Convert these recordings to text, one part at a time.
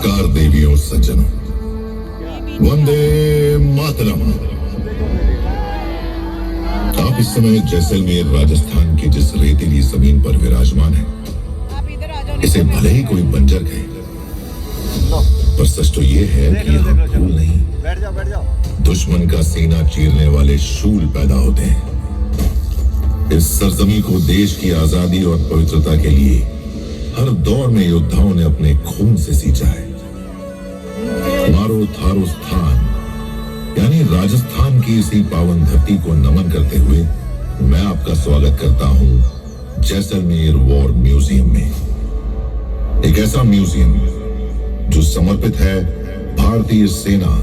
नमस्कार देवियों और सज्जनों, वंदे मातरम। आप इस समय जैसलमेर राजस्थान की जिस रेतीली जमीन पर विराजमान है, इसे भले ही कोई बंजर कहे, पर सच तो ये है कि यहाँ फूल नहीं, दुश्मन का सीना चीरने वाले शूल पैदा होते हैं। इस सरजमी को देश की आजादी और पवित्रता के लिए हर दौर में योद्धाओं ने अपने खून से सींचा है। मारो थारो स्थान यानी राजस्थान की इसी पावन धरती को नमन करते हुए मैं आपका स्वागत करता हूं जैसलमेर वॉर म्यूजियम में। एक ऐसा म्यूजियम जो समर्पित है भारतीय सेना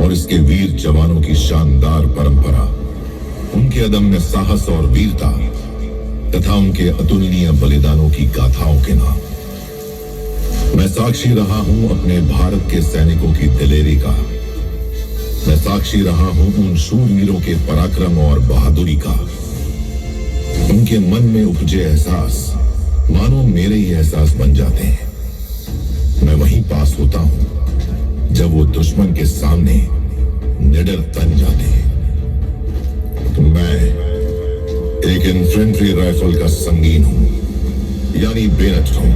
और इसके वीर जवानों की शानदार परंपरा, उनके अदम्य साहस और वीरता तथा उनके अतुलनीय बलिदानों की गाथाओं के नाम। मैं साक्षी रहा हूं अपने भारत के सैनिकों की दिलेरी का। मैं साक्षी रहा हूं उन शूरवीरों के पराक्रम और बहादुरी का। उनके मन में उपजे एहसास मानो मेरे ही एहसास बन जाते हैं। मैं वहीं पास होता हूं जब वो दुश्मन के सामने निडर तन जाते हैं। मैं एक इन्फेंट्री राइफल का संगीन हूं, यानी बेनट हूं।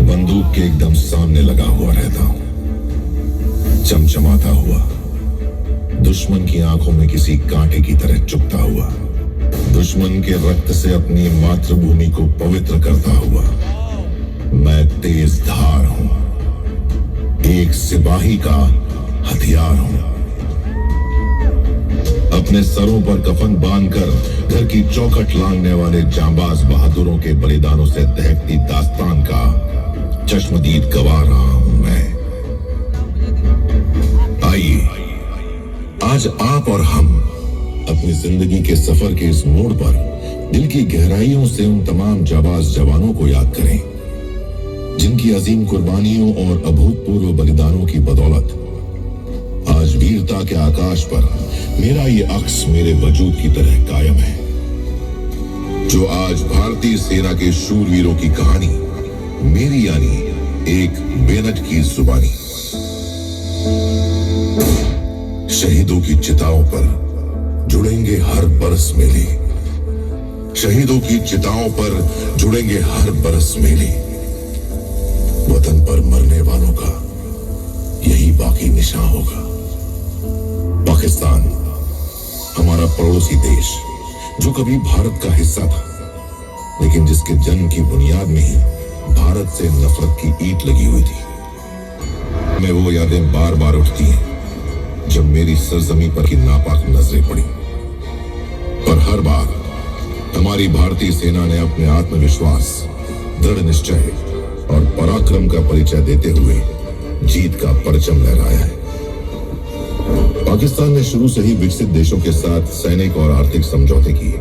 बंदूक के एकदम सामने लगा हुआ रहता हूं, चमचमाता हुआ, दुश्मन की आंखों में किसी कांटे की तरह चुभता हुआ, दुश्मन के रक्त से अपनी मातृभूमि को पवित्र करता हुआ। मैं तेज धार हूं, एक सिपाही का हथियार हूं। अपने सरों पर कफन बांधकर घर की चौखट लांघने वाले जांबाज बहादुरों के बलिदानों से दहकती दास्तान का चश्मदीद गवा रहा हूं मैं। आइए आज आप और हम अपनी जिंदगी के सफर के इस मोड़ पर दिल की गहराइयों से उन तमाम जाबाज जवानों को याद करें जिनकी अजीम कुर्बानियों और अभूतपूर्व बलिदानों की बदौलत आज वीरता के आकाश पर मेरा ये अक्स मेरे वजूद की तरह कायम है। जो आज भारतीय सेना के शूरवीरों की कहानी मेरी यानी एक बेनट की जुबानी। शहीदों की चिताओं पर जुड़ेंगे हर बरस मेले, शहीदों की चिताओं पर जुड़ेंगे हर बरस मेले। वतन पर मरने वालों का यही बाकी निशान होगा। पाकिस्तान हमारा पड़ोसी देश जो कभी भारत का हिस्सा था, लेकिन जिसके जन्म की बुनियाद में ही भारत से नफरत की ईंट लगी हुई थी। मैं वो यादें बार बार उठती हैं जब मेरी सरजमी पर की नापाक नजरें पड़ी, पर हर बार हमारी भारतीय सेना ने अपने आत्मविश्वास, दृढ़ निश्चय और पराक्रम का परिचय देते हुए जीत का परचम लहराया है। पाकिस्तान ने शुरू से ही विकसित देशों के साथ सैनिक और आर्थिक समझौते किए।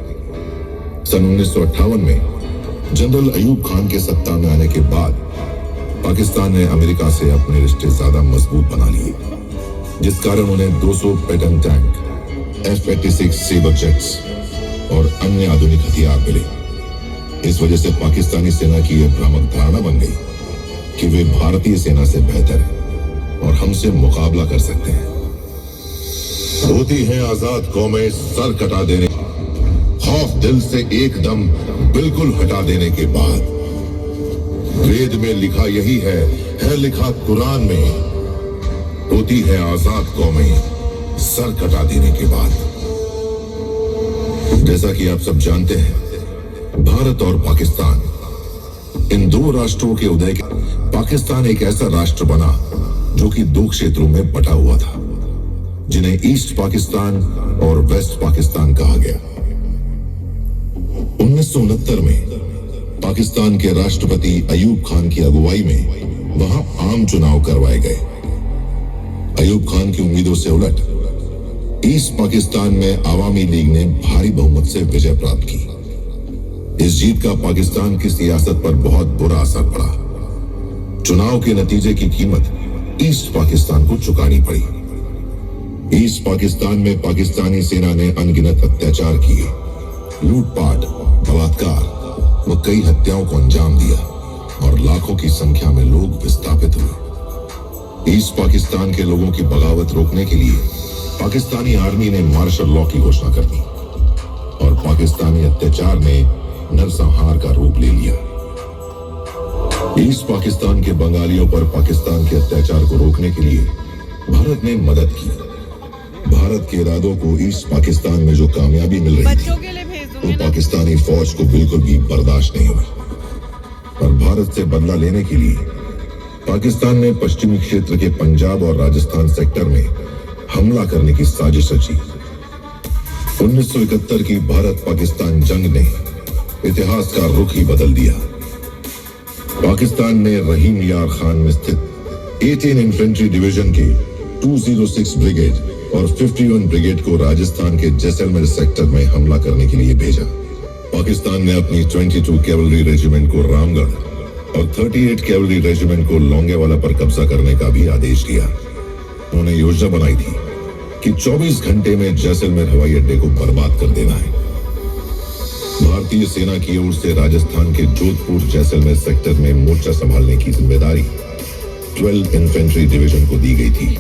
सन 1958 में जनरल अयूब खान के सत्ता में आने के बाद पाकिस्तान ने अमेरिका से अपने रिश्ते ज्यादा मजबूत बना लिए, जिस कारण उन्हें 200 Patton tank, F-86 sabre jets और अन्य आधुनिक हथियार मिले। इस वजह से पाकिस्तानी सेना की यह भ्रामक धारणा बन गई कि वे भारतीय सेना से बेहतर हैं और हमसे मुकाबला कर सकते हैं। होती हैं आजाद कौमें सर कटा देने, खौफ दिल से एकदम बिल्कुल हटा देने के बाद। वेद में लिखा यही है लिखा कुरान में, होती है आजाद कौमें सर कटा देने के बाद। जैसा कि आप सब जानते हैं, भारत और पाकिस्तान इन दो राष्ट्रों के उदय के पाकिस्तान एक ऐसा राष्ट्र बना जो कि दो क्षेत्रों में बटा हुआ था, जिन्हें ईस्ट पाकिस्तान और वेस्ट पाकिस्तान कहा गया। 1969 में पाकिस्तान के राष्ट्रपति अयूब खान की अगुवाई में वहां आम चुनाव करवाए गए। अयूब खान की उम्मीदों से उलट ईस्ट पाकिस्तान में आवामी लीग ने भारी बहुमत से विजय प्राप्त की। इस जीत का पाकिस्तान की सियासत पर बहुत बुरा असर पड़ा। चुनाव के नतीजे की कीमत ईस्ट पाकिस्तान को चुकानी पड़ी। ईस्ट पाकिस्तान में पाकिस्तानी सेना ने अनगिनत अत्याचार किए, लूटपाट, बलात्कार व कई हत्याओं को अंजाम दिया, और लाखों की संख्या में लोग विस्थापित हुए। ईस्ट पाकिस्तान के लोगों की बगावत रोकने के लिए पाकिस्तानी आर्मी ने मार्शल लॉ की घोषणा कर दी और पाकिस्तानी अत्याचार ने नरसंहार का रूप ले लिया। ईस्ट पाकिस्तान के बंगालियों पर पाकिस्तान के अत्याचार को रोकने के लिए भारत ने मदद की। भारत के इरादों को ईस्ट पाकिस्तान में जो कामयाबी मिल रही थी तो पाकिस्तानी फौज को बिल्कुल भी बर्दाश्त नहीं हुई और भारत से बदला लेने के लिए पाकिस्तान ने पश्चिमी क्षेत्र के पंजाब और राजस्थान सेक्टर में हमला करने की साजिश रची। 1971 की भारत पाकिस्तान जंग ने इतिहास का रुख ही बदल दिया। पाकिस्तान ने रहीम यार खान में स्थित 18 इन्फेंट्री डिवीजन के 206 ब्रिगेड और 51 ब्रिगेड को राजस्थान के जैसलमेर सेक्टर में हमला करने के लिए भेजा। पाकिस्तान ने अपनी 22 कैवलरी रेजिमेंट को रामगढ़ और 38 कैवलरी रेजिमेंट को लोंगेवाला पर कब्जा करने का भी आदेश दिया। उन्होंने योजना बनाई थी कि 24 घंटे में जैसलमेर हवाई अड्डे को बर्बाद कर देना है। भारतीय सेना की ओर से राजस्थान के जोधपुर जैसलमेर सेक्टर में मोर्चा संभालने की जिम्मेदारी 12 इन्फेंट्री डिवीजन को दी गई थी,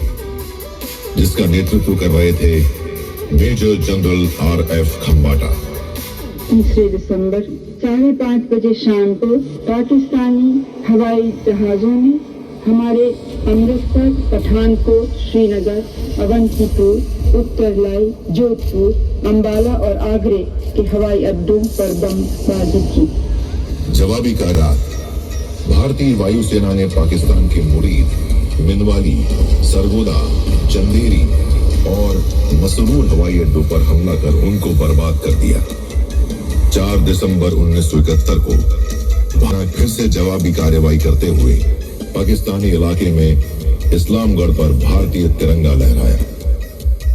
जिसका नेतृत्व कर रहे थे मेजर जनरल RF खंबाटा। 3 दिसंबर 5:30 बजे शाम को पाकिस्तानी हवाई जहाजों ने हमारे अमृतसर, पठानकोट, श्रीनगर, अवंतीपुर, उत्तरलाई, जोधपुर, अंबाला और आगरे के हवाई अड्डों पर बमबारी की। जवाबी कार्रवाई भारतीय वायुसेना ने पाकिस्तान के मुरीद, मिनवाली, सरगोदा, चंदेरी और मसरूर हवाई अड्डों पर हमला कर उनको बर्बाद कर दिया। 4 दिसंबर 1971 को भारत फिर से जवाबी कार्रवाई करते हुए पाकिस्तानी इलाके में इस्लामगढ़ पर भारतीय तिरंगा लहराया।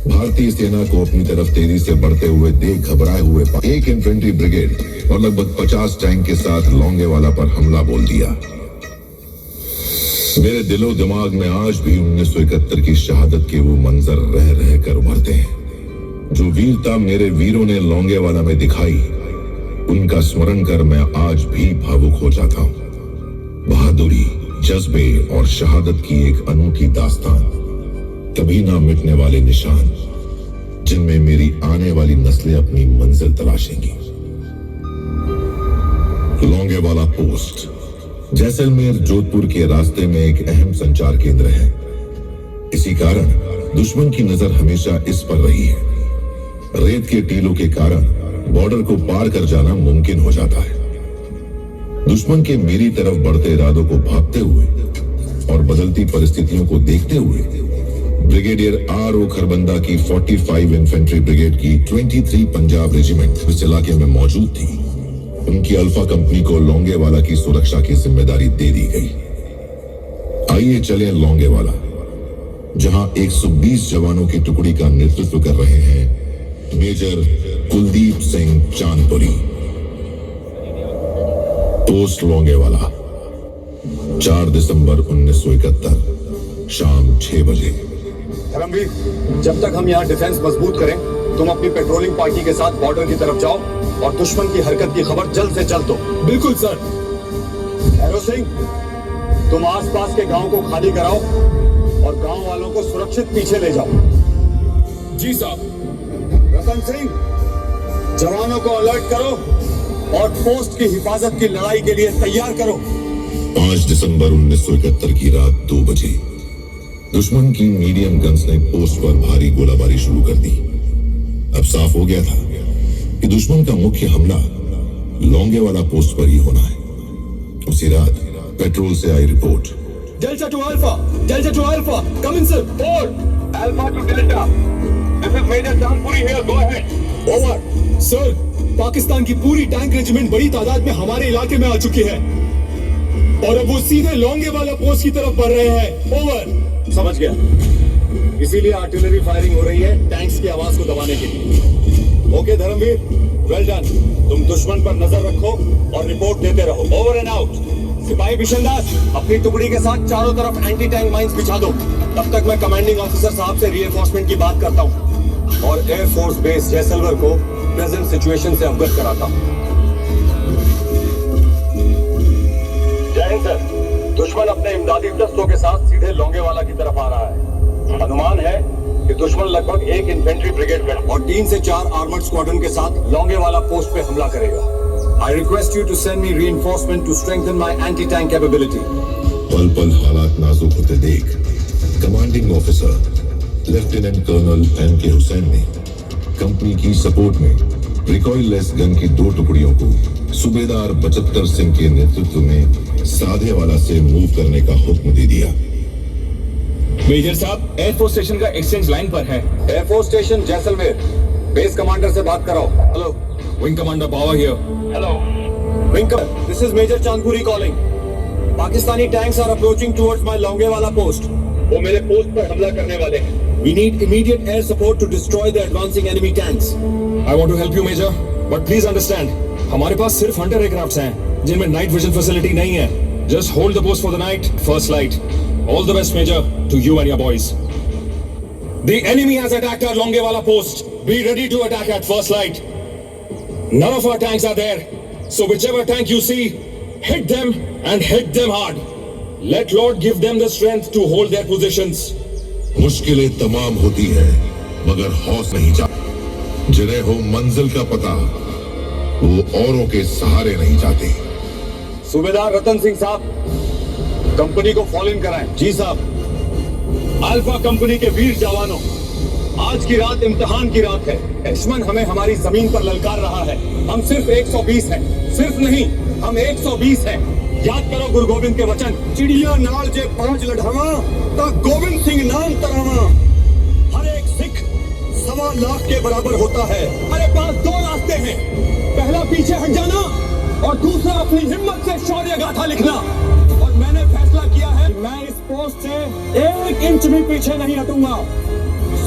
भारतीय सेना को अपनी तरफ तेजी से बढ़ते हुए देख घबराए हुए 1 इन्फेंट्री ब्रिगेड और लगभग 50 टैंक के साथ लोंगेवाला पर हमला बोल दिया। मेरे दिलो दिमाग में आज भी 1971 की शहादत के वो मंजर रह रह कर उभरते हैं। जो वीरता मेरे वीरों ने लोंगेवाला में दिखाई, उनका स्मरण कर मैं आज भी भावुक हो जाता हूँ। बहादुरी, जज्बे और शहादत की एक अनूठी दास्तान, कभी ना मिटने वाले निशान, जिनमें मेरी आने वाली नस्लें अपनी मंजिल तलाशेंगी। लोंगेवाला पोस्ट जैसलमेर जोधपुर के रास्ते में एक अहम संचार केंद्र है। इसी कारण दुश्मन की नजर हमेशा इस पर रही है। रेत के टीलों के कारण बॉर्डर को पार कर जाना मुमकिन हो जाता है। दुश्मन के मेरी तरफ बढ़ते इरादों को भांपते हुए और बदलती परिस्थितियों को देखते हुए ब्रिगेडियर RO खरबंदा की 45 इन्फेंट्री ब्रिगेड की 23 पंजाब रेजिमेंट इस इलाके में मौजूद थी। उनकी अल्फा कंपनी को लोंगेवाला की सुरक्षा की जिम्मेदारी दे दी गई। आइए चलें लोंगेवाला, जहां 120 जवानों की टुकड़ी का नेतृत्व कर रहे हैं मेजर कुलदीप सिंह चांदपुरी। पोस्ट लोंगेवाला 4 दिसंबर 1971 शाम 6 बजे। धर्मवीर, जब तक हम यहाँ डिफेंस मजबूत करें, तुम अपनी पेट्रोलिंग पार्टी के साथ बॉर्डर की तरफ जाओ और दुश्मन की हरकत की खबर जल्द से जल्द दो। बिल्कुल सर। एरो सिंह, तुम आसपास के गांव को खाली कराओ और गांव वालों को सुरक्षित पीछे ले जाओ। जी साहब। रतन सिंह, जवानों को अलर्ट करो और पोस्ट की हिफाजत की लड़ाई के लिए तैयार करो। 5 दिसंबर 1971 की रात 2 बजे दुश्मन की मीडियम गन्स ने पोस्ट पर भारी गोलाबारी शुरू कर दी। अब साफ हो गया था कि दुश्मन का मुख्य हमला लोंगेवाला पोस्ट पर ही होना है। उसी रात पेट्रोल से आई report. Delta to alpha, come in sir. Report, Alpha to Delta. This is Major Champuri here. Go ahead. Over. Sir, Pakistan की पूरी टैंक रेजिमेंट बड़ी तादाद में हमारे इलाके में आ चुकी है और अब वो सीधे लोंगेवाला पोस्ट की तरफ बढ़ रहे हैं। ओवर। समझ गया। इसीलिए आर्टिलरी फायरिंग हो रही है टैंक्स की आवाज को दबाने के लिए। Okay Dharamvir, well done. तुम दुश्मन पर नजर रखो और रिपोर्ट देते रहो। Over and out. सिपाही बिशनदास, अपनी टुकड़ी के साथ चारों तरफ एंटी टैंक माइंस बिछा दो। तब तक मैं कमांडिंग ऑफिसर साहब से रीइंफोर्समेंट की बात करता हूँ और एयरफोर्स बेस जैसलमेर को प्रेजेंट सिचुएशन से अवगत कराता हूँ। जय अगेन सर, दुश्मन अपने इमदादी दस्तों के साथ सीधे लोंगेवाला की तरफ आ रहा है। अनुमान है कि दुश्मन लगभग 1 इन्फेंट्री ब्रिगेड और 3 से 4 आर्मर्ड स्क्वाड्रन के साथ लोंगेवाला पोस्ट पे हमला करेगा। I request you to send me reinforcement to strengthen my anti-tank capability. पल पल हालात नाजुक होते देख commanding officer lieutenant colonel M.K. Hussain ने कंपनी की सपोर्ट में रिकॉइललेस गन की 2 टुकड़ियों को सूबेदार बचत्तर सिंह के नेतृत्व में साधेवाला से मूव करने का हुक्म दे दिया। मेजर साहब, एयरफोर्स स्टेशन का एक्सचेंज लाइन पर है। Air force station Jaisalmer, base commander से बात कराओ। Hello, wing commander Bawa here. Hello wing commander, this is major Chandpuri calling. Pakistani tanks are approaching towards my Longewala post. वो मेरे पोस्ट पर हमला करने वाले हैं। We need immediate air support to destroy the advancing enemy tanks. I want to help you, Major, but please understand, हमारे पास सिर्फ Hunter aircrafts हैं जिनमें नाइट विजन फैसिलिटी नहीं है। Just hold the post for the night, first light. All the best, Major, to you and your boys. The enemy has attacked our Longewala post. Be ready to attack at first light. None of our tanks are there, so whichever tank you see, hit them and hit them hard. Let Lord give them the strength to hold their positions. मुश्किलें तमाम होती है मगर हौस नहीं जा। जिन्हें हो मंजिल का पता वो औरों के सहारे नहीं जाते। सूबेदार रतन सिंह साहब, कंपनी को फॉलो इन कराएं। जी साहब। अल्फा कंपनी के वीर जवानों, आज की रात इम्तिहान की रात है। दुश्मन हमें हमारी जमीन पर ललकार रहा है। हम सिर्फ 120 हैं, सिर्फ नहीं, हम 120 हैं। याद करो गुरु गोविंद के वचन, चिड़िया नाल जे 5 लढ़ावा ता गोविंद सिंह नाम तरावा। हर एक सिख 1.25 लाख के बराबर होता है। हमारे पास 2 रास्ते हैं, पहला पीछे हट जाना और दूसरा अपनी हिम्मत से शौर्य गाथा लिखना। और मैंने फैसला किया है कि मैं इस पोस्ट से 1 इंच भी पीछे नहीं हटूंगा।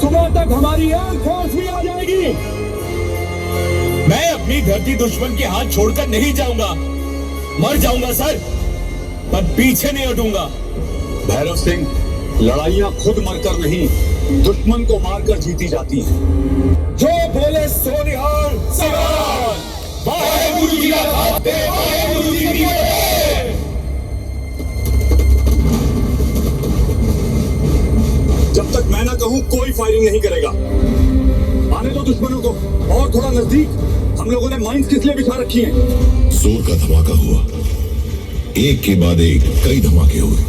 सुबह तक हमारी एयरफोर्स भी आ जाएगी। मैं अपनी धरती दुश्मन के हाथ छोड़कर नहीं जाऊंगा। मर जाऊंगा सर, पर पीछे नहीं हटूंगा। भैरव सिंह, लड़ाइयां खुद मरकर नहीं, दुश्मन को मारकर जीती जाती हैं। जो बोले सो निहाल, सवाल वाहेगुरु जी का खाते, वाहेगुरु जी की फतेह। जब तक मैं ना कहूं कोई फायरिंग नहीं करेगा। आने दो दुश्मनों को और थोड़ा नजदीक। हम लोगों ने माइंस किस लिए बिछा रखी हैं? जोर का धमाका हुआ, एक के बाद एक कई धमाके हुए।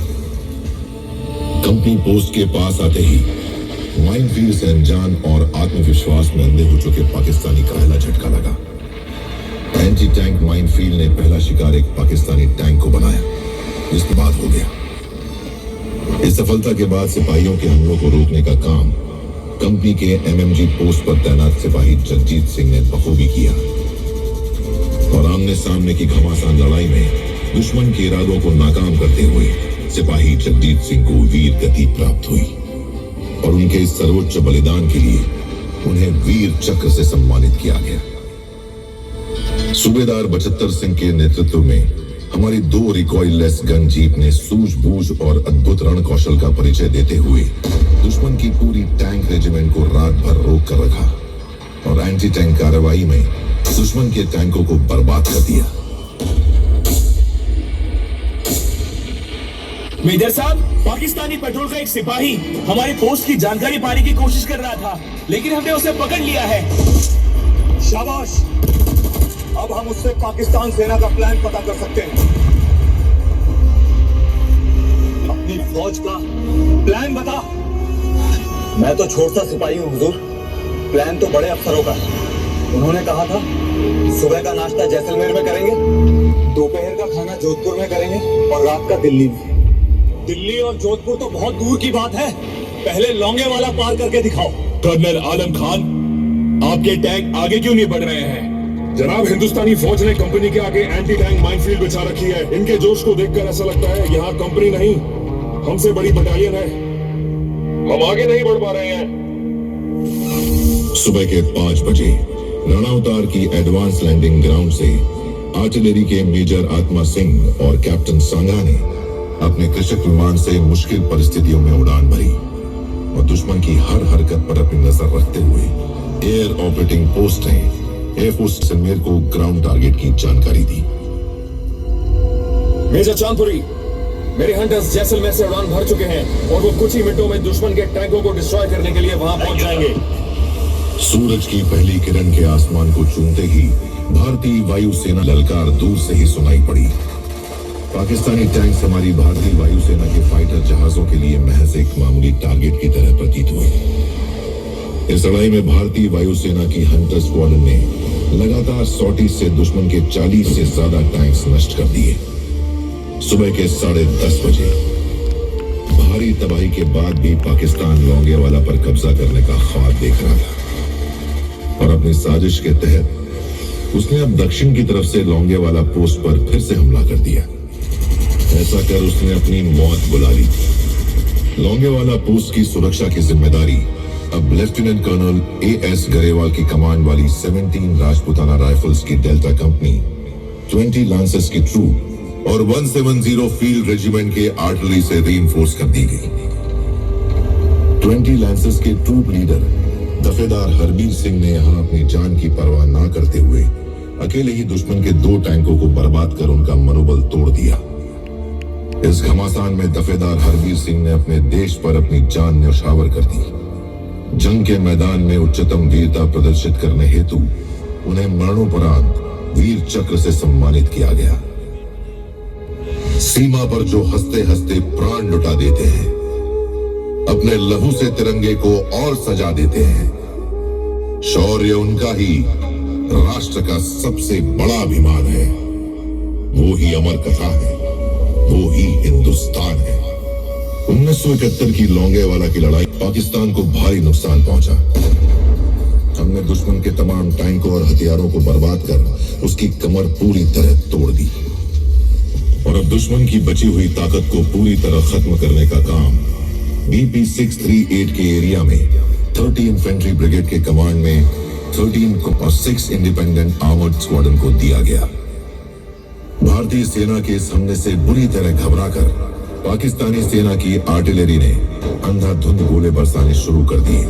कंपनी पोस्ट के पास आते ही माइनफील्ड से अनजान और आत्मविश्वास में अंधे हो चुके पाकिस्तानी का पहला झटका लगा। एंटी टैंक माइनफील्ड ने पहला शिकार एक पाकिस्तानी टैंक को बनाया, जिसके बाद हो गया। इस सफलता के बाद सिपाहियों के हमलों को रोकने का काम कंपनी के MMG पोस्ट पर तैनात सिपाही जगजीत सिंह ने बखूबी किया और आमने सामने की घमासान लड़ाई में दुश्मन के इरादों को नाकाम करते हुए सिपाही जगजीत सिंह को वीर गति प्राप्त हुई और उनके इस सर्वोच्च बलिदान के लिए उन्हें वीर चक्र से सम्मानित किया गया। सूबेदार बचत्तर सिंह के नेतृत्व में हमारी 2 रिकॉइललेस गन जीप ने सूझबूझ और अद्भुत रण कौशल का परिचय देते हुए दुश्मन की पूरी टैंक रेजिमेंट को रात भर रोक कर रखा और एंटी टैंक कार्रवाई में दुश्मन के टैंकों को बर्बाद कर दिया। मेजर साहब, पाकिस्तानी पेट्रोल का एक सिपाही हमारी पोस्ट की जानकारी पाने की कोशिश कर रहा था, लेकिन हमने उसे पकड़ लिया है। शाबाश, अब हम उससे पाकिस्तान सेना का प्लान पता कर सकते हैं। अपनी फौज का प्लान बता। मैं तो छोटा सिपाही हूँ हुजूर, प्लान तो बड़े अफसरों का है। उन्होंने कहा था सुबह का नाश्ता जैसलमेर में करेंगे, दोपहर का खाना जोधपुर में करेंगे और रात का दिल्ली में। दिल्ली और जोधपुर तो बहुत दूर की बात है, पहले लोंगेवाला पार करके दिखाओ। कर्नल आलम खान, आपके टैंक आगे क्यों नहीं बढ़ रहे हैं? जनाब, हिंदुस्तानी फौज ने कंपनी के आगे एंटी टैंक माइनफील्ड बिछा रखी है। इनके जोश को देखकर ऐसा लगता है यहाँ कंपनी नहीं, हमसे बड़ी बटालियन है। हम आगे नहीं बढ़ पा रहे हैं। सुबह के 5 बजे रणौतार की एडवांस लैंडिंग ग्राउंड से आर्टिलरी के मेजर आत्मा सिंह और कैप्टन सांगा ने अपने कृषक विमान से मुश्किल परिस्थितियों में उड़ान भरी और दुश्मन की हर हरकत पर अपनी नजर रखते हुए एयर ऑपरेटिंग पोस्ट ने एयरफोर्स जैसलमेर को ग्राउंड टारगेट की जानकारी दी। मेजर चांदपुरी, मेरे हंटर्स जैसलमेर से उड़ान भर चुके हैं और वो कुछ ही मिनटों में दुश्मन के टैंकों को डिस्ट्रॉय करने के लिए वहां पहुंच जाएंगे। सूरज की पहली किरण के आसमान को चूमते ही भारतीय वायुसेना ललकार दूर से ही सुनाई पड़ी। पाकिस्तानी टैंक्स हमारी भारतीय वायुसेना के फाइटर जहाजों के लिए महज एक मामूली टारगेट की तरह प्रतीत हुए। इस लड़ाई में भारतीय वायुसेना की हंटर स्क्वाड्रन ने लगातार सॉटी से दुश्मन के 40 से ज्यादा टैंक्स नष्ट कर दिए। सुबह के 10:30 बजे भारी तबाही के बाद भी पाकिस्तान लौंगेवाला पर कब्जा करने का ख्वाब देख रहा था और अपनी साजिश के तहत उसने अब दक्षिण की तरफ से लौंगेवाला पोस्ट पर फिर से हमला कर दिया। ऐसा कर उसने अपनी मौत बुला ली। लौंगेवाला पोस्ट की सुरक्षा की जिम्मेदारी अब लेफ्टिनेंट कर्नल A.S. गरेवाल की कमांड वाली 17 राजपुताना राइफल्स की डेल्टा कंपनी, 20 लांसेस की ट्रूप और 170 फील्ड रेजिमेंट के आर्टिलरी से रीइंफोर्स कर दी गई। 20 लांसेस के ट्रूप लीडर दफेदार हरबीर सिंह ने यहां अपनी जान की परवाह ना करते हुए अकेले ही दुश्मन के 2 टैंकों को बर्बाद कर उनका मनोबल तोड़ दिया। इस घमासान में दफेदार हरबीर सिंह ने अपने देश पर अपनी जान न्यौछावर कर दी। जंग के मैदान में उच्चतम वीरता प्रदर्शित करने हेतु उन्हें मरणोपरांत वीर चक्र से सम्मानित किया गया। सीमा पर जो हंसते हंसते प्राण लुटा देते हैं, अपने लहू से तिरंगे को और सजा देते हैं, शौर्य उनका ही राष्ट्र का सबसे बड़ा अभिमान है। वो ही अमर कथा है, वो ही हिंदुस्तान है। 1971 की लौंगेवाला की लड़ाई पाकिस्तान को भारी नुकसान पहुंचा। हमने दुश्मन के तमाम टैंकों और हथियारों को बर्बाद कर उसकी कमर पूरी तरह तोड़ दी और अब दुश्मन की बची हुई ताकत को पूरी तरह खत्म करने का काम BP 638 के एरिया में 30 इन्फेंट्री ब्रिगेड के कमांड में 13 और 6 इंडिपेंडेंट आर्मर्ड स्क्वाड्रन को दिया गया। भारतीय सेना के इस हमले से बुरी तरह घबराकर पाकिस्तानी सेना की आर्टिलरी ने अंधाधुंध गोले बरसाने शुरू कर दिए,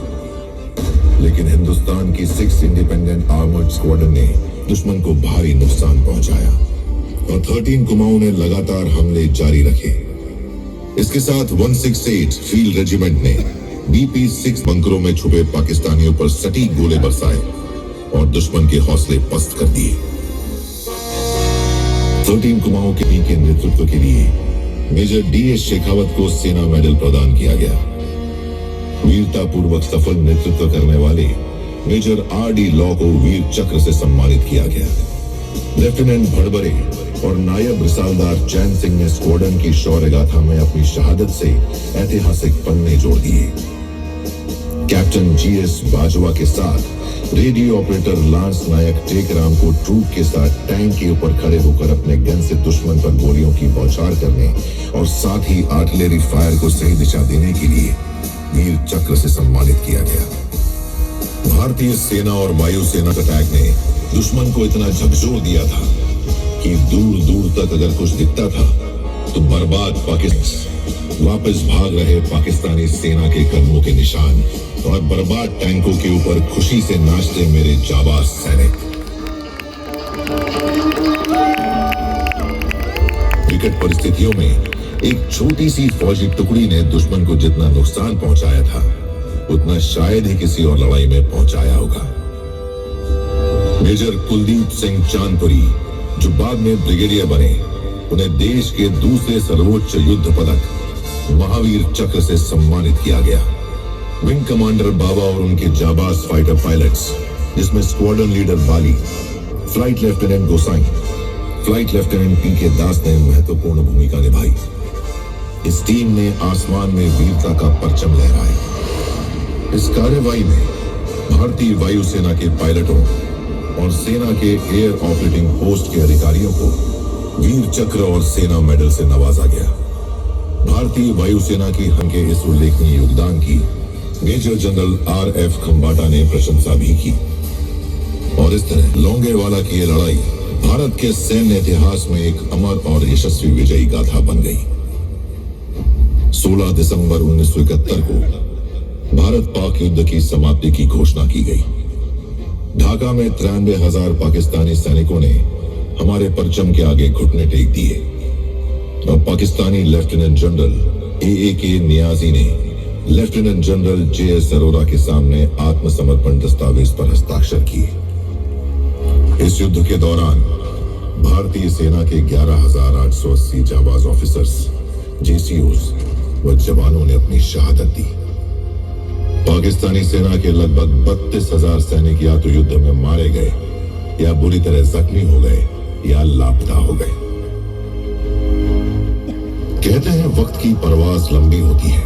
लेकिन हिंदुस्तान की 6 इंडिपेंडेंट आर्मर्ड स्क्वाड्रन ने दुश्मन को भारी नुकसान पहुंचाया और 13 कुमाऊं ने लगातार हमले जारी रखे। इसके साथ 168 फील्ड रेजिमेंट ने BP 6 बंकरों में छुपे पाकिस्तानियों पर सटीक गोले बरसाए और दुश्मन के हौसले पस्त कर दिए। 13 कुमाऊं के नेतृत्व के लिए मेजर DS शेखावत को सेना मेडल प्रदान किया गया। वीरता पूर्वक सफल नेतृत्व करने वाले मेजर RD लॉ को वीर चक्र से सम्मानित किया गया। लेफ्टिनेंट भड़बरे और नायब रिसालदार चैन सिंह ने स्क्वाड्रन की शौर्य गाथा में अपनी शहादत से ऐतिहासिक पन्ने जोड़ दिए। कैप्टन GS बाजवा के साथ रेडियो ऑपरेटर लांस नायक टेकराम को ट्रूप के साथ टैंक के ऊपर खड़े होकर अपने गन से दुश्मन पर गोलियों की बौछार करने और साथ ही आर्टिलरी फायर को सही दिशा देने के लिए वीर चक्र से सम्मानित किया गया। भारतीय सेना और वायुसेना का टैंक ने दुश्मन को इतना झकझोर दिया था कि दूर दूर तक अगर कुछ दिखता था तो बर्बाद पाकिस्तान वापस भाग रहे पाकिस्तानी सेना के कदमों के निशान और बर्बाद टैंकों के ऊपर खुशी से नाचते मेरे जाबाज सैनिक। विकट परिस्थितियों में एक छोटी सी फौजी टुकड़ी ने दुश्मन को जितना नुकसान पहुंचाया था उतना शायद ही किसी और लड़ाई में पहुंचाया होगा। मेजर कुलदीप सिंह चांदपुरी, जो बाद में ब्रिगेडियर बने, उन्हें देश के दूसरे सर्वोच्च युद्ध पदक महावीर चक्र से सम्मानित किया गया। विंग कमांडर बाबा और उनके जाबाज फाइटर पायलट्स, जिसमें स्क्वाड्रन लीडर बाली, फ्लाइट लेफ्टिनेंट गोसाई, फ्लाइट लेफ्टिनेंट PK दास ने महत्वपूर्ण भूमिका निभाई। इस टीम ने आसमान में वीरता का परचम लहराया। इस कार्यवाही में भारतीय वायुसेना के पायलटों और सेना के एयर ऑपरेटिंग पोस्ट के अधिकारियों को वीर चक्र और सेना मेडल से नवाजा गया। भारतीय वायुसेना की के इस उल्लेखनीय योगदान की मेजर जनरल RF खंबाटा ने प्रशंसा भी की और इस तरह लौंगेवाला की यह लड़ाई भारत के सैन्य इतिहास में एक अमर और यशस्वी विजयी गाथा बन गई। 16 दिसंबर 1971 को भारत पाक युद्ध की समाप्ति की घोषणा की गई। ढाका में 93,000 पाकिस्तानी सैनिकों ने हमारे परचम के आगे घुटने टेक दिए अब Pakistani lieutenant general AAK Niazi ने लेफ्टिनेंट जनरल JS अरोरा के सामने आत्मसमर्पण दस्तावेज पर हस्ताक्षर किए। इस युद्ध के दौरान भारतीय सेना के 11,880 जाबाज ऑफिसर्स, JCOs व जवानों ने अपनी शहादत दी। पाकिस्तानी सेना के लगभग 32,000 सैनिक या तो युद्ध में मारे गए या बुरी तरह जख्मी हो गए या लापता हो गए। कहते हैं वक्त की परवाज लंबी होती है।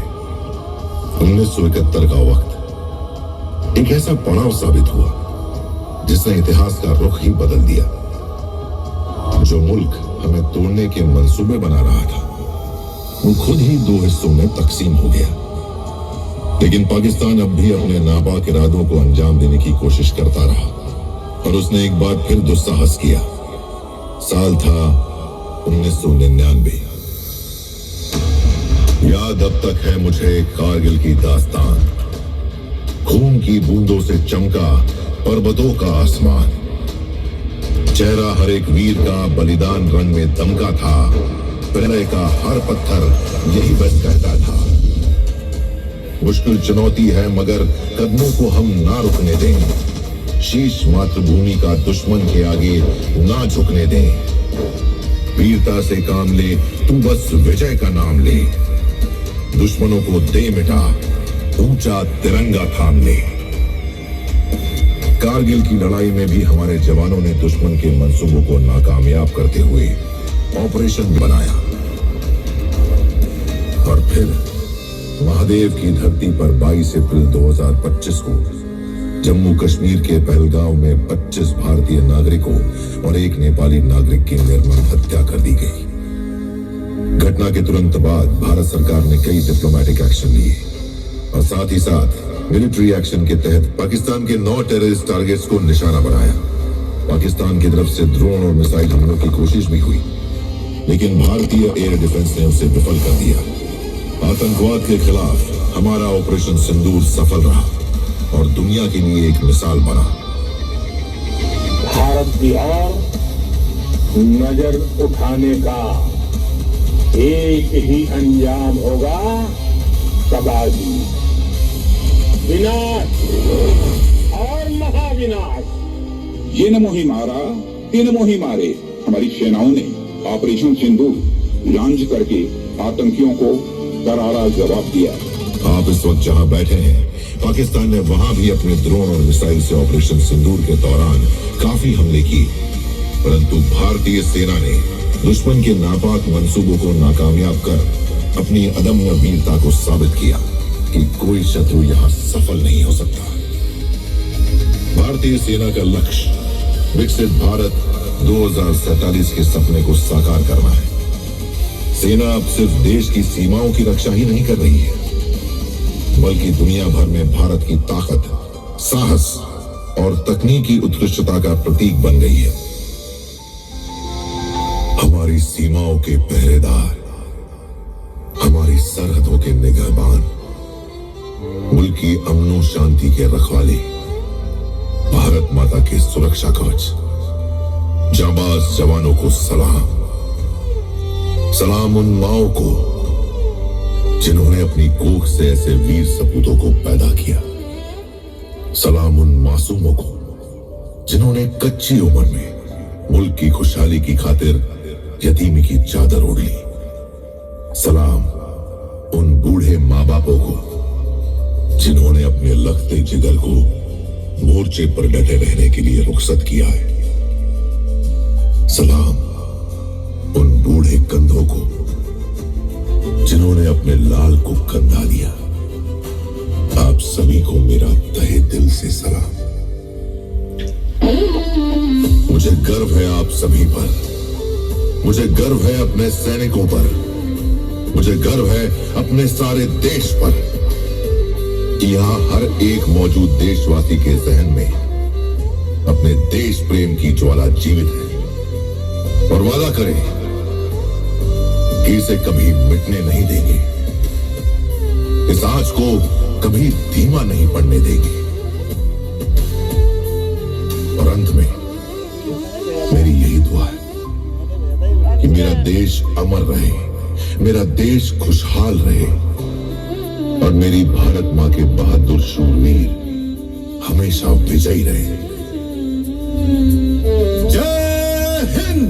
1971 का वक्त एक ऐसा पड़ाव साबित हुआ जिसने इतिहास का रुख ही बदल दिया। जो मुल्क हमें तोड़ने के मंसूबे बना रहा था वो खुद ही दो हिस्सों में तकसीम हो गया। लेकिन पाकिस्तान अब भी अपने नापाक इरादों को अंजाम देने की कोशिश करता रहा और उसने एक बार फिर दुस्साहस किया। साल था 1999। याद अब तक है मुझे कारगिल की दास्तान। खून की बूंदों से चमका पर्वतों का आसमान। चेहरा हर एक वीर का बलिदान रंग में दमका था। पैरे का हर पत्थर यही बस कहता था। मुश्किल चुनौती है मगर कदमों को हम ना रुकने दें। शीश मातृभूमि का दुश्मन के आगे ना झुकने दें। वीरता से काम ले, तू बस विजय का नाम ले। दुश्मनों को दे मिटा, ऊंचा तिरंगा थाम ले। कारगिल की लड़ाई में भी हमारे जवानों ने दुश्मन के मंसूबों को नाकामयाब करते हुए ऑपरेशन बनाया। और फिर महादेव की धरती पर 22 अप्रैल 2025 को जम्मू कश्मीर के पहलगांव में 25 भारतीय नागरिकों और एक नेपाली नागरिक की निर्मम हत्या कर दी गई। घटना के तुरंत बाद भारत सरकार ने कई डिप्लोमेटिक एक्शन लिए और साथ ही साथ मिलिट्री एक्शन के तहत पाकिस्तान के 9 टेररिस्ट टारगेट्स को निशाना बनाया। पाकिस्तान की तरफ से ड्रोन और मिसाइल हमलों की कोशिश भी हुई, लेकिन भारतीय एयर डिफेंस ने उसे विफल कर दिया। आतंकवाद के खिलाफ हमारा ऑपरेशन सिंदूर सफल रहा और दुनिया के लिए एक मिसाल बना। भारत की ओर नजर उठाने का एक ही अंजाम होगा, तबाही, विनाश और महाविनाश। ये न मुहिम मारा, तीन मुहिम मारे। हमारी सेनाओं ने ऑपरेशन सिंदूर लॉन्च करके आतंकियों को करारा जवाब दिया। आप इस वक्त जहां बैठे हैं, पाकिस्तान ने वहां भी अपने ड्रोन और मिसाइल से ऑपरेशन सिंदूर के दौरान काफी हमले किए, परंतु भारतीय सेना ने दुश्मन के नापाक मंसूबों को नाकामयाब कर अपनी अदम्य वीरता को साबित किया कि कोई शत्रु यहां सफल नहीं हो सकता। भारतीय सेना का लक्ष्य विकसित भारत 2047 के सपने को साकार करना है। सेना अब सिर्फ देश की सीमाओं की रक्षा ही नहीं कर रही है, बल्कि दुनिया भर में भारत की ताकत, साहस और तकनीकी उत्कृष्टता का प्रतीक बन गई है। हमारी सीमाओं के पहरेदार, हमारी सरहदों के निगहबान, मुल्क की अमनो शांति के रखवाले, भारत माता के सुरक्षा कवच, जांबाज जवानों को सलाम। सलाम उन माओं को जिन्होंने अपनी कोख से ऐसे वीर सपूतों को पैदा किया। सलाम उन मासूमों को जिन्होंने कच्ची उम्र में मुल्क की खुशहाली की खातिर यतीमी की चादर ओढ़ ली। सलाम उन बूढ़े माँ बापों को जिन्होंने अपने लखते जिगर को मोर्चे पर डटे रहने के लिए रुखसत किया है। सलाम उन बूढ़े कंधों को जिन्होंने अपने लाल को कंधा दिया। आप सभी को मेरा तहे दिल से सलाम। मुझे गर्व है आप सभी पर। मुझे गर्व है अपने सैनिकों पर। मुझे गर्व है अपने सारे देश पर। यहां हर एक मौजूद देशवासी के जहन में अपने देश प्रेम की ज्वाला जीवित है और वादा करें कि इसे कभी मिटने नहीं देंगे। इस आंच को कभी धीमा नहीं पड़ने देंगे। और अंत में मेरी यही दुआ है कि मेरा देश अमर रहे, मेरा देश खुशहाल रहे और मेरी भारत माँ के बहादुर शूरवीर हमेशा विजयी रहे। जय हिंद,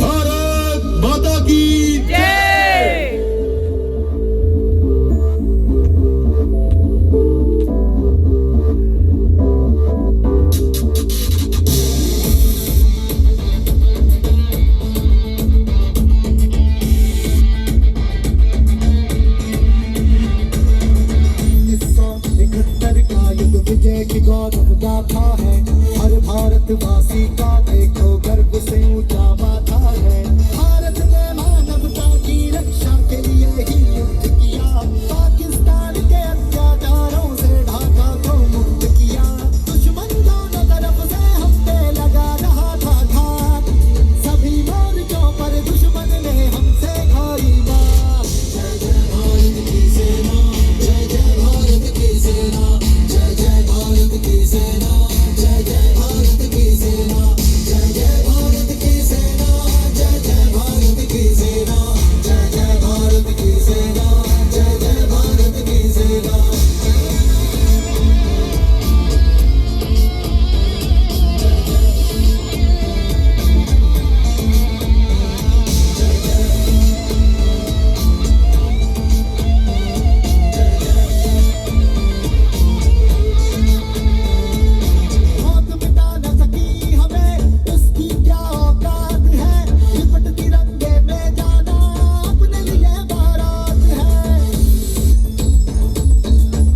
भारत माता की विजय की गौरव गाथा है, हर भारतवासी का देखो गर्व से ऊंचा माथा है। भारत ने मानवता की रक्षा के लिए ही युद्ध किया, पाकिस्तान के अत्याचारों से ढाका को मुक्त किया। दुश्मन दोनों तरफ से हम पे लगा रहा था घात, सभी मोर्चों पर दुश्मन ने हमसे खाई बात। जय जय भारत की सेना, जय जय भारत की सेना, जय जय भारत की सेना, जय जय भारत की सेना, जय जय भारत की सेना, जय जय भारत की सेना, जय जय भारत की सेना, जय जय भारत की सेना। मौत मिटा न सकी हमें, उसकी क्या औकात है, लिपट तिरंगे में जाना अपने लिए बारात है।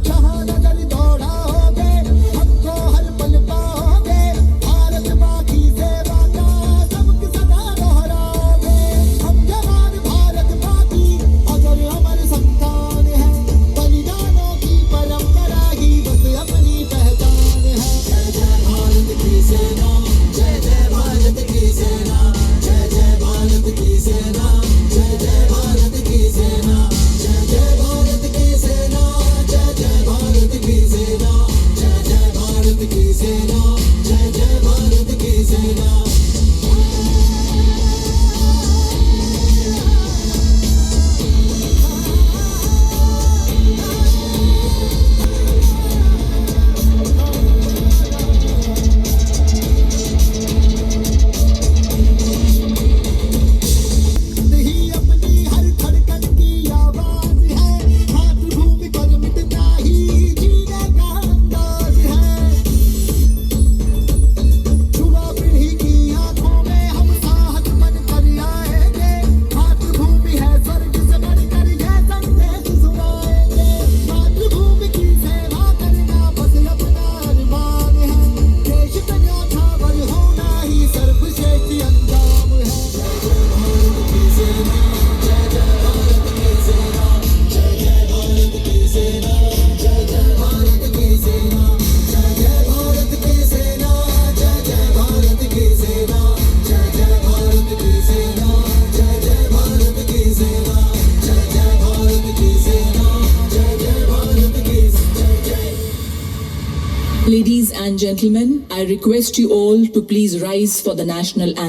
जहाँ नजर दौड़ाओगे हमको हर पल पाओगे, भारत माँ की सेवा का सबक सदा दोहराओगे। हम जवान भारत माँ की अजर अमर संतान है, बलिदानों की परंपरा ही बस अपनी पहचान है। जय जय भारत की सेना, जय जय भारत की सेना, जय जय भारत की सेना, जय जय भारत की सेना, जय जय भारत की सेना, जय जय भारत की सेना, जय जय भारत की सेना, जय जय भारत की सेना। ही अपनी हर धड़कन की आवाज है, मातृभूमि पर मिटना ही जीने का अंदाज है। युवा पीढ़ी की आंखों में हम साहस बन कर आएंगे, मातृभूमि है स्वर्ग से बढ़कर यह संदेश सुनाएंगे। मातृभूमि की सेवा करना बस अपना अरमान है, देश का न्योछावर होना ही सर्वश्रेष्ठ अंजाम है। जय जय भारत की सेना, जय जय भारत की सेना, जय जय भारत की सेना, जय जय भारत की सेना, जय जय भारत की सेना, जय जय भारत की सेना, जय जय भारत की सेना, जय जय भारत की सेना, जय जय भारत की सेना, जय जय भारत की जय जय। Ladies and gentlemen, I request you all to please rise for the national anthem.